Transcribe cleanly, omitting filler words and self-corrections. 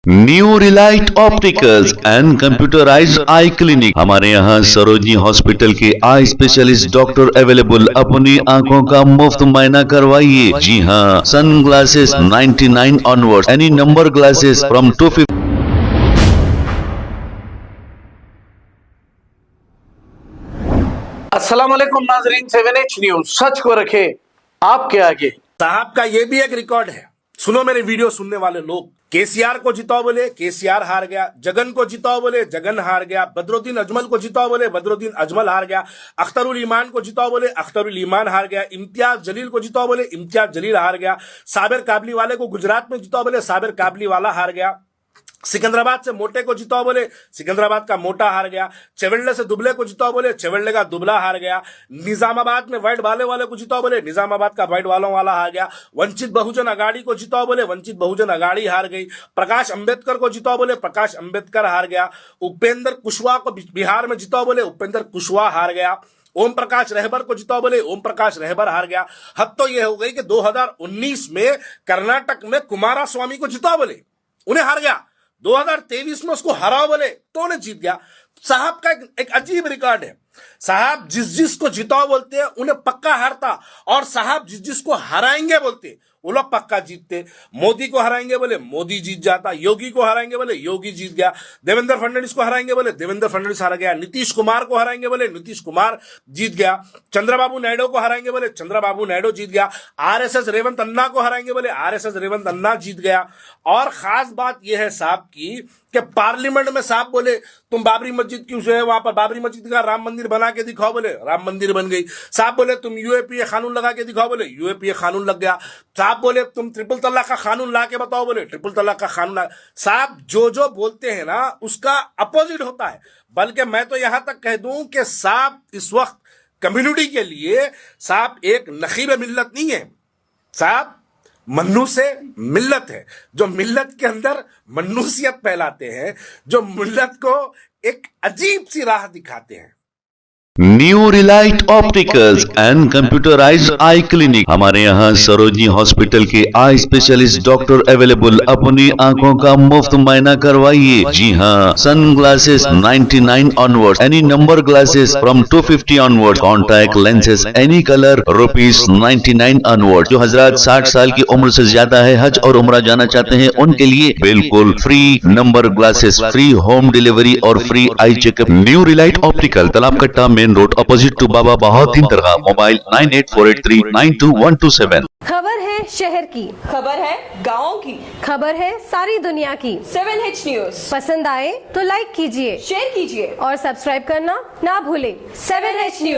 New Relight opticals and computerised I clinic. हमारे यहाँ Sarojini hospital के आई स्पेशलिस्ट डॉक्टर अवेलेबल। अपनी आंखों का मुफ्त मायना करवाइए। जी हाँ, sunglasses 99 onward, any number glasses from 250। अस्सलाम वालेकुम नाजरीन, 7H न्यूज सच को रखे आपके आगे। साहब का ये भी एक रिकॉर्ड है। सुनो मेरे वीडियो सुनने वाले लोग, केसीआर को जिताओ बोले केसीआर हार गया, जगन को जिताओ बोले जगन हार गया, बदरुद्दीन अजमल को जिताओ बोले बदरुद्दीन अजमल हार गया, अख्तरुल ईमान को जिताओ बोले अख्तरुल ईमान हार गया, इम्तियाज जलील को जिताओ बोले इम्तियाज जलील हार गया, साबिर काबली वाले को गुजरात में जिताओ बोले साबिर काबली वाला हार गया, सिकंदराबाद से मोटे को जिताओ बोले सिकंदराबाद का मोटा हार गया, चेवल्ले से दुबले को जिताओ बोले चेवल्ले का दुबला हार गया, निजामाबाद में वाइट वाले को जिताओ बोले निजामाबाद का वाइट वालों वाला हार गया, वंचित बहुजन अगाड़ी को जिताओ बोले वंचित बहुजन अगाड़ी हार गई, प्रकाश अंबेडकर को जिताओ बोले प्रकाश अंबेडकर हार गया, उपेंद्र कुशवाहा को बिहार में जिताओ बोले उपेंद्र कुशवाहा हार गया, ओम प्रकाश रहबर को जिताओ बोले ओम प्रकाश रहबर हार गया। हद तो यह हो गई कि 2019 में कर्नाटक में कुमारस्वामी को जिताओ बोले उन्हें हार गया, 2023 में उसको हराओ बोले तो उन्हें जीत गया। साहब का एक अजीब रिकॉर्ड है। साहब जिस को जिताओ बोलते हैं उन्हें पक्का हारता, और साहब जिस को हराएंगे बोलते वो लोग पक्का जीतते। मोदी को हराएंगे बोले मोदी जीत जाता, योगी को हराएंगे बोले योगी जीत गया, देवेंद्र फडणवीस को हराएंगे बोले देवेंद्र फडणवीस हार गया, नीतीश कुमार को हराएंगे बोले नीतीश कुमार जीत गया, चंद्रबाबू नायडू को हराएंगे बोले चंद्रबाबू नायडू जीत गया, आरएसएस रेवंत अन्ना को हराएंगे बोले आरएसएस रेवंत अन्ना जीत गया। और खास बात यह है साहब की कि पार्लियामेंट में साहब बोले तुम बाबरी मस्जिद क्यों से है वहां पर बाबरी मस्जिद का राम मंदिर बना के दिखाओ बोले राम मंदिर बन गई। साहब बोले तुम यूएपीए कानून लगा के दिखाओ बोले यूएपीए कानून लग गया। साहब बोले तुम ट्रिपल तलाक का कानून ला के बताओ बोले ट्रिपल तलाक का कानून। साहब जो बोलते हैं ना उसका अपोजिट होता है। बल्कि मैं तो यहां तक कह दूं कि साहब इस वक्त कम्युनिटी के लिए साहब एक नखीब मिल्लत नहीं है, साहब मन्नू से मिल्लत है, जो मिल्लत के अंदर मन्नूसियत फैलाते हैं, जो मिल्लत को एक अजीब सी राह दिखाते हैं। New Relight opticals and computerised I clinic. हमारे यहाँ सरोजनी हॉस्पिटल के आई स्पेशलिस्ट डॉक्टर अवेलेबल। अपनी आंखों का मुफ्त मायना करवाइए। जी हाँ, sunglasses 99 onward, any number glasses from 250 onward, contact lenses any colour ₹99 onward. जो हजरात 60 साल की उम्र से ज्यादा है, हज और उम्रा जाना चाहते हैं, उनके लिए बिल्कुल free number glasses, free home delivery और free eye checkup. New relight optical, Talab Katta, main road, opposite to Baba Bahauddin Dargah. Mobile 9848392127। खबर है शहर की, खबर है गाँव की, खबर है सारी दुनिया की। 7H न्यूज पसंद आए तो लाइक कीजिए, शेयर कीजिए और सब्सक्राइब करना ना भूलें। 7H news.